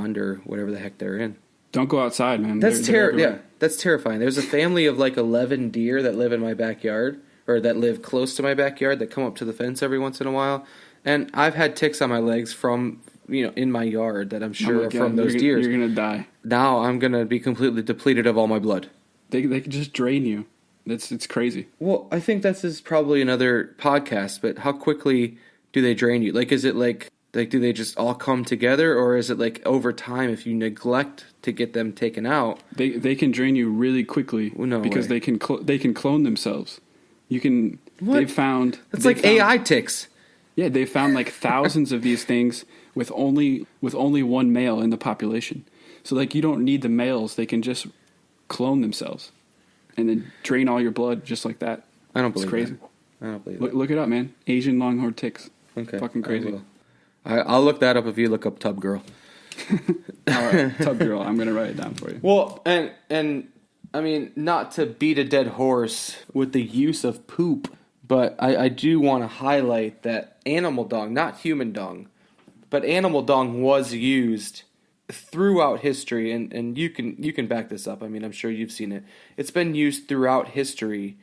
pond or whatever the heck they're in. Don't go outside, man. That's yeah, that's terrifying. There's a family of like 11 deer that live in my backyard, or that live close to my backyard, that come up to the fence every once in a while. And I've had ticks on my legs from, in my yard that I'm sure are from those deer. You're going to die. Now I'm going to be completely depleted of all my blood. They can just drain you. It's crazy. Well, I think this is probably another podcast, but how quickly do they drain you? Like, is it like do they just all come together, or is it like over time if you neglect to get them taken out? They can drain you really quickly because they can clone themselves. You can. What? They've found. It's like AI ticks. Yeah, they found like thousands of these things with only one male in the population. So like you don't need the males; they can just clone themselves, and then drain all your blood just like that. I don't believe it's crazy. That. I don't believe Look it up, man. Asian longhorn ticks. Okay, fucking crazy. I'll look that up if you look up Tub Girl. All right, Tub Girl. I'm gonna write it down for you. Well, and I mean, not to beat a dead horse with the use of poop, but I do want to highlight that animal dung, not human dung, but animal dung was used throughout history, and you can back this up. I mean, I'm sure you've seen it. It's been used throughout history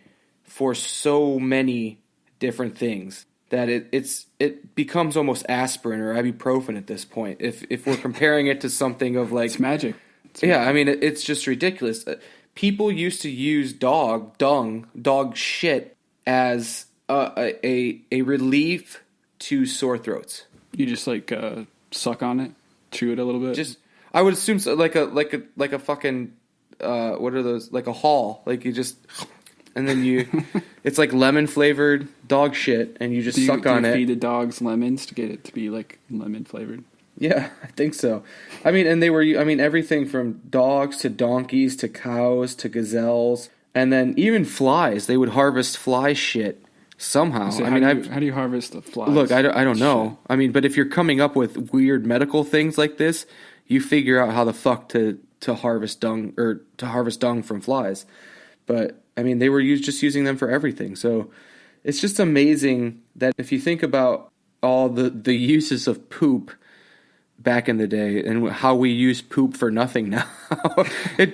for so many different things that it becomes almost aspirin or ibuprofen at this point. If we're comparing it to something of like it's magic. I mean, it's just ridiculous. People used to use dog shit as a relief to sore throats. You just like suck on it, chew it a little bit. Just, I would assume so, like a fucking what are those? Like a Hall. Like you just, and then it's like lemon flavored dog shit, and you just suck on it. Do you feed the dogs lemons to get it to be like lemon flavored? Yeah, I think so. I mean, and everything from dogs to donkeys to cows to gazelles, and then even flies. They would harvest fly shit somehow. So how do you harvest the flies? Look, I don't know. Shit. I mean, but if you're coming up with weird medical things like this, you figure out how the fuck to harvest dung or to harvest dung from flies. But I mean, they were just using them for everything. So it's just amazing that if you think about all the uses of poop back in the day and how we use poop for nothing now.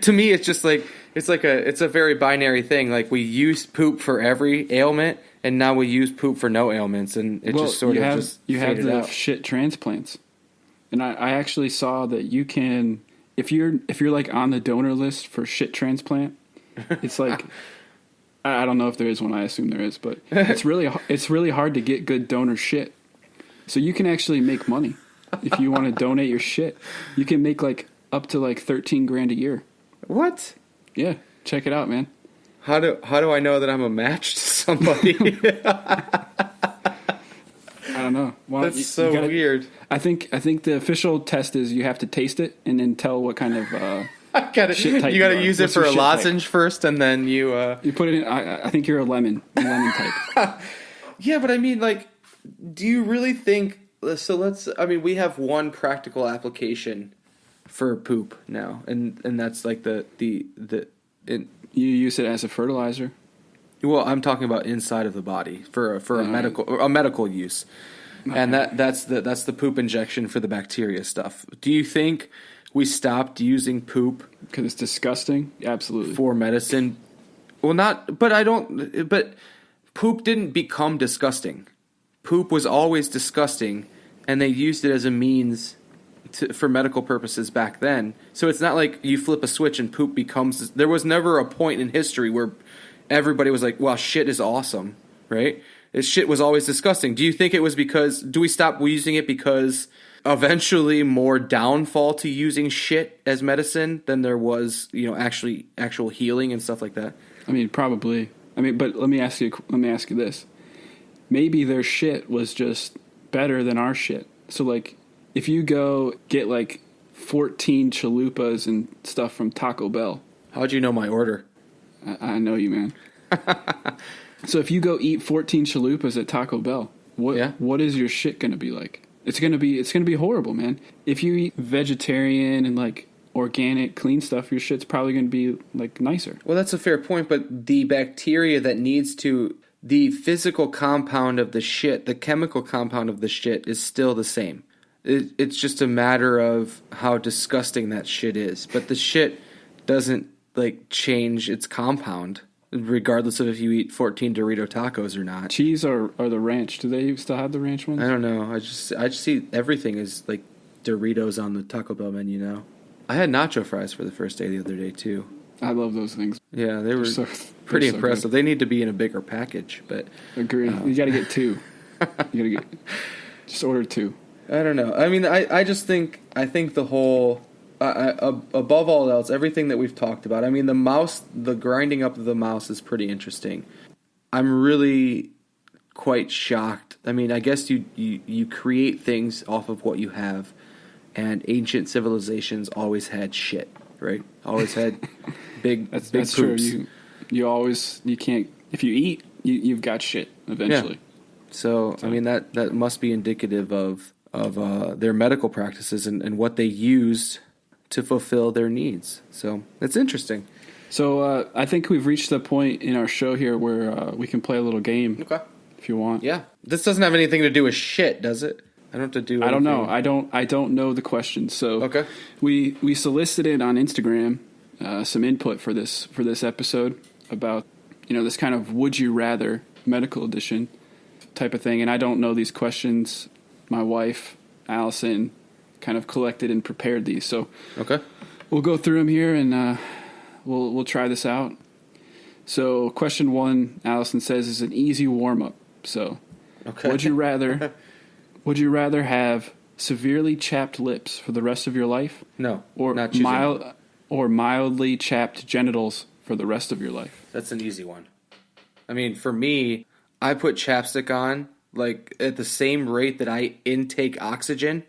To me, it's just like it's a very binary thing. Like we use poop for every ailment, and now we use poop for no ailments, and it just sort of just you have the out. Shit transplants. And I actually saw that you can, if you're like on the donor list for shit transplant, it's like I don't know if there is one. I assume there is, but it's really hard to get good donor shit. So you can actually make money. If you want to donate your shit, you can make like up to like $13,000 a year. What? Yeah, check it out, man. How do I know that I'm a match to somebody? I don't know. Well, that's so weird. I think the official test is you have to taste it and then tell what kind of shit type you got to use it for a lozenge first, and then you put it in. I think you're a lemon type. Yeah, but I mean, like, do you really think? So we have one practical application for poop now, and that's like you use it as a fertilizer. Well, I'm talking about inside of the body for a medical use, okay. And that's the poop injection for the bacteria stuff. Do you think we stopped using poop because it's disgusting? Absolutely. For medicine? Well, not, but I don't. But poop didn't become disgusting. Poop was always disgusting, and they used it as a means for medical purposes back then. So it's not like you flip a switch and poop becomes... There was never a point in history where everybody was like, well, shit is awesome, right? Shit was always disgusting. Do you think it was because... Do we stop using it because eventually more downfall to using shit as medicine than there was, actual healing and stuff like that? I mean, probably. I mean, but let me ask you this. Maybe their shit was just better than our shit. So, like, if you go get, like, 14 chalupas and stuff from Taco Bell. How'd you know my order? I know you, man. So if you go eat 14 chalupas at Taco Bell, what is your shit going to be like? It's going to be horrible, man. If you eat vegetarian and, like, organic, clean stuff, your shit's probably going to be, like, nicer. Well, that's a fair point, but the bacteria that needs to... The physical compound of the shit, the chemical compound of the shit is still the same. It's just a matter of how disgusting that shit is. But the shit doesn't like change its compound, regardless of if you eat 14 Dorito tacos or not. Cheese or the ranch? Do they still have the ranch ones? I don't know. I just see everything as like Doritos on the Taco Bell menu now. I had nacho fries for the first day the other day too. I love those things. Yeah, they were So- pretty they're so impressive. They need to be in a bigger package, but Agree. You got to get two. You got to just order two. I don't know. I mean, I think the whole above all else, everything that we've talked about. I mean, the grinding up of the mouse is pretty interesting. I'm really quite shocked. I mean, I guess you create things off of what you have, and ancient civilizations always had shit, right? Always had big That's poops. true. You can't, if you eat, you've got shit eventually. So I mean that must be indicative of their medical practices and what they used to fulfill their needs. So it's interesting. So I think we've reached the point in our show here where we can play a little game Okay. if you want. Yeah. This doesn't have anything to do with shit, does it? I don't have to do anything. I don't know. I don't know the question. So Okay. we solicited on Instagram some input for this episode about this kind of would you rather medical edition type of thing, and I don't know these questions. My wife Allison kind of collected and prepared these, so Okay. we'll go through them here and we'll try this out. So question 1, Allison says, is an easy warm up. So Okay. would you rather have severely chapped lips for the rest of your life, No. or not choosing. mildly chapped genitals for the rest of your life? That's an easy one. I mean, for me, I put chapstick on like at the same rate that I intake oxygen.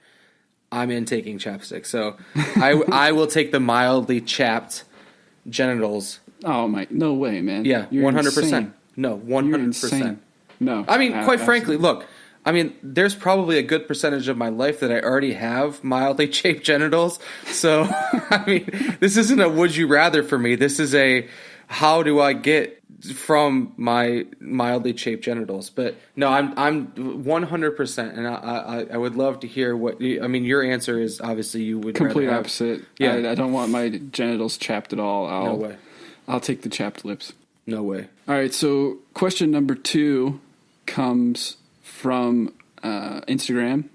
I'm intaking chapstick, so I will take the mildly chapped genitals. Oh my, no way, man. Yeah, You're 100%. insane. No, You're 100%. insane. No. I mean, quite absolutely. frankly, look. I mean, there's probably a good percentage of my life that I already have mildly chapped genitals. So, I mean, this isn't a would you rather for me. This is a how do I get from my mildly chapped genitals. But no, I'm 100%, and I would love to hear what. I mean, your answer is obviously you would Complete rather have, opposite. Yeah. I don't want my genitals chapped at all. No way. I'll take the chapped lips. No way. All right, so question number 2 comes from Instagram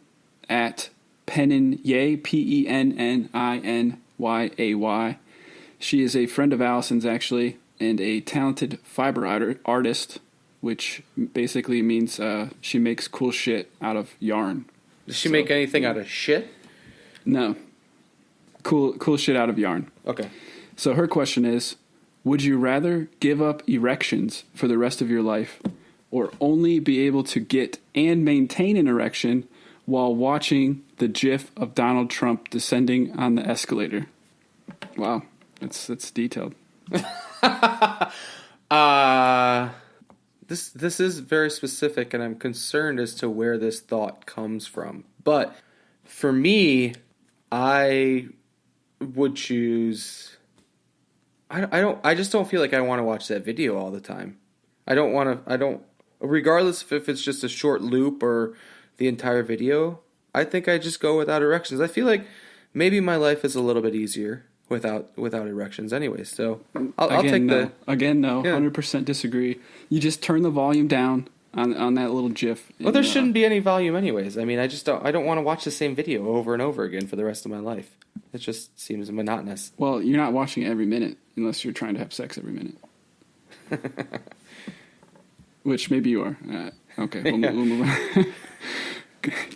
at Penninyay, Penninyay. She is a friend of Allison's, actually, and a talented fiber artist, which basically means she makes cool shit out of yarn. Does she make anything out of shit? No. Cool shit out of yarn. Okay. So her question is, would you rather give up erections for the rest of your life or only be able to get and maintain an erection while watching the GIF of Donald Trump descending on the escalator? Wow, that's detailed. This is very specific, and I'm concerned as to where this thought comes from. But for me, I would choose. I just don't feel like I want to watch that video all the time. I don't. Regardless if it's just a short loop or the entire video, I think I just go without erections. I feel like maybe my life is a little bit easier without erections anyway. So I'll take no. Again, no. Yeah. 100% disagree. You just turn the volume down on that little GIF. Well, there shouldn't be any volume anyways. I mean, I don't want to watch the same video over and over again for the rest of my life. It just seems monotonous. Well, you're not watching it every minute unless you're trying to have sex every minute. Which maybe you are. Okay, we'll move on.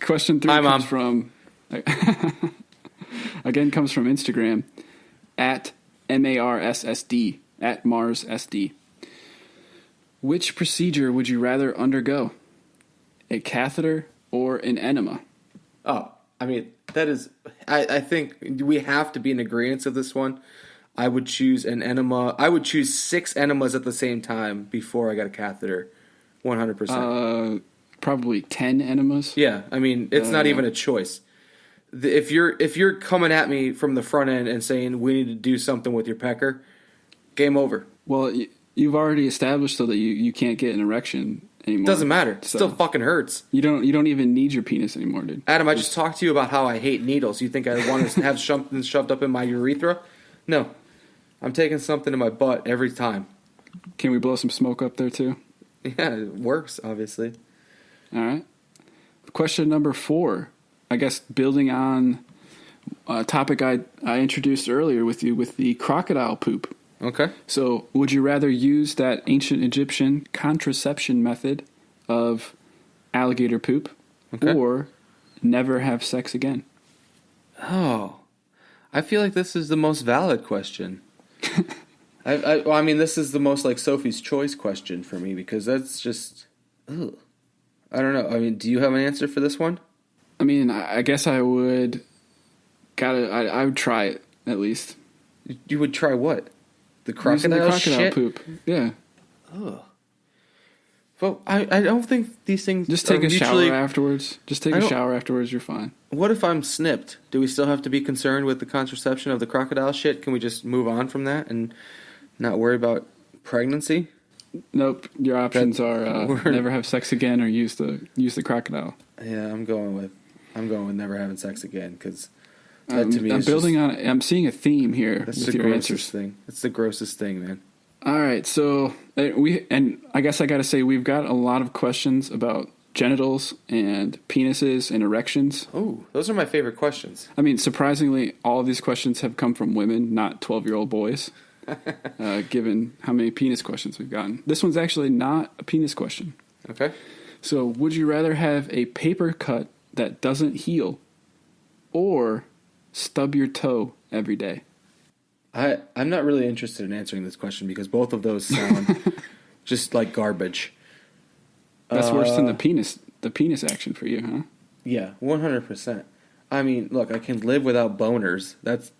Question 3 Hi, Mom. comes from comes from Instagram at MARSSD at MarsSD. Which procedure would you rather undergo? A catheter or an enema? Oh, I mean, that is. I think we have to be in agreement of this one. I would choose an enema. I would choose 6 enemas at the same time before I got a catheter. 100%. Probably 10 enemas. Yeah, I mean, it's not even a choice. If you're coming at me from the front end and saying we need to do something with your pecker, game over. Well, you've already established though that you can't get an erection anymore. Doesn't matter. It So still fucking hurts. you don't even need your penis anymore, dude. Adam, I just talked to you about how I hate needles. You think I want to have something shoved up in my urethra? No. I'm taking something in my butt every time. Can we blow some smoke up there too? Yeah, it works, obviously. All right. Question number 4. I guess building on a topic I introduced earlier with you with the crocodile poop. Okay. So, would you rather use that ancient Egyptian contraception method of alligator poop Okay. or never have sex again? Oh. I feel like this is the most valid question. I mean, this is the most like Sophie's Choice question for me because that's just, ugh. I don't know. I mean, do you have an answer for this one? I mean, I guess I would I would try it at least. You would try what? The Using the crocodile crocodile shit? poop. Yeah. Ugh. Well, I don't think these things Just take are a mutually... shower afterwards. Just take I a don't- shower afterwards, you're fine. What if I'm snipped? Do we still have to be concerned with the contraception of the crocodile shit? Can we just move on from that and not worry about pregnancy? Nope. Your options are we're- never have sex again or use the crocodile. Yeah, I'm going with never having sex again because that to me I'm is building just, on. I'm seeing a theme here that's with the your grossest answers. thing. It's the grossest thing, man. All right, so I guess I got to say we've got a lot of questions about genitals and penises and erections. Oh, those are my favorite questions. I mean, surprisingly, all of these questions have come from women, not 12-year-old boys. Given how many penis questions we've gotten, this one's actually not a penis question. Okay. So, would you rather have a paper cut that doesn't heal, or stub your toe every day? I'm not really interested in answering this question because both of those sound just like garbage. That's worse than the penis action for you, huh? Yeah, 100%. I mean, look, I can live without boners. That's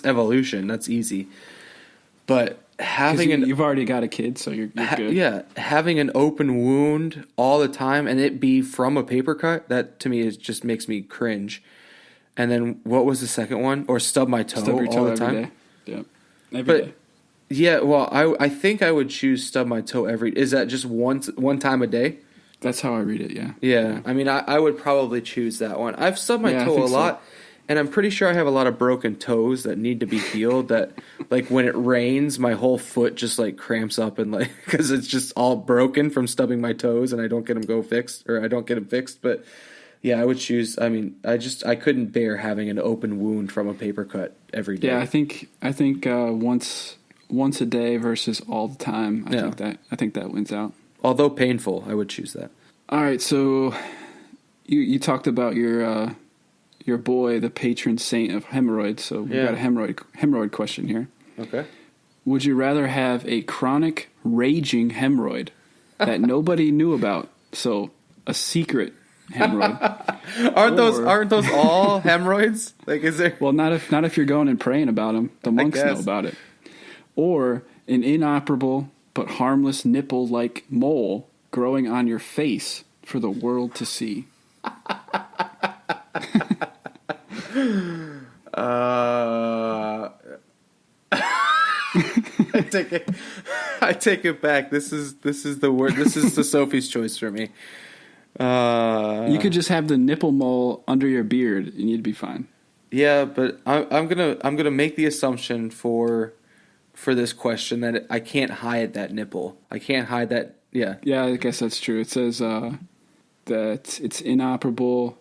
evolution. That's easy. But 'Cause having you've already got a kid, so you're good. yeah, having an open wound all the time and it be from a paper cut, that to me just makes me cringe. And then what was the second one? Or stub my toe Stub your toe all the every time? day. Yep. Every But day. yeah, well, I think I would choose stub my toe every. Is that just one time a day? That's how I read it, yeah. Yeah, I mean, I would probably choose that one. I've stubbed my Yeah, I toe a think so. lot, and I'm pretty sure I have a lot of broken toes that need to be healed. That, like, when it rains, my whole foot just like cramps up and like because it's just all broken from stubbing my toes, and I don't get them fixed. But yeah, I would choose. I mean, I couldn't bear having an open wound from a paper cut every day. Yeah, I think once a day versus all the time. I think that wins out. Although painful, I would choose that. All right, so you talked about your boy, the patron saint of hemorrhoids. So we've Yeah. got a hemorrhoid question here. Okay. Would you rather have a chronic raging hemorrhoid that nobody knew about? So a secret hemorrhoid. Aren't those all hemorrhoids? Like, is there? Well, not if you're going and praying about them. The monks know guess. about it. Or an inoperable but harmless nipple-like mole growing on your face for the world to see. I take it back. This is the word. This is the Sophie's Choice for me. You could just have the nipple mole under your beard and you'd be fine. Yeah, but I'm gonna make the assumption for this question that I can't hide that nipple. I can't hide that. Yeah. Yeah, I guess that's true. It says that it's inoperable.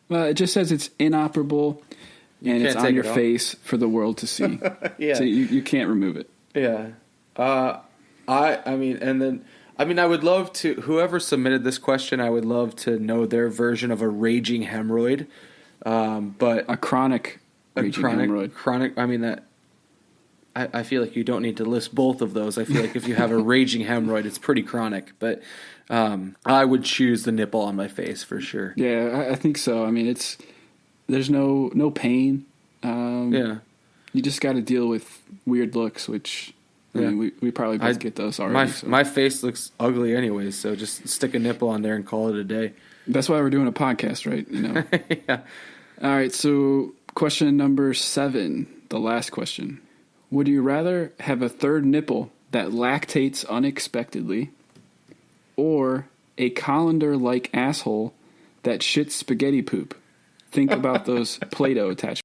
Well, it just says it's inoperable and it's can't on take your it off. face for the world to see. Yeah. So you can't remove it. Yeah. I mean, I would love to, whoever submitted this question, I would love to know their version of a raging hemorrhoid. But A chronic raging hemorrhoid. chronic, I mean, that, I feel like you don't need to list both of those. I feel like if you have a raging hemorrhoid, it's pretty chronic. But I would choose the nipple on my face for sure. Yeah, I think so. I mean, there's no pain. Yeah. You just got to deal with weird looks, which I mean, we probably both get those already. My face looks ugly anyways, so just stick a nipple on there and call it a day. That's why we're doing a podcast, right? You know. Yeah. All right. So, question number 7, the last question: would you rather have a third nipple that lactates unexpectedly, or a colander-like asshole that shits spaghetti poop. Think about those Play-Doh attachments.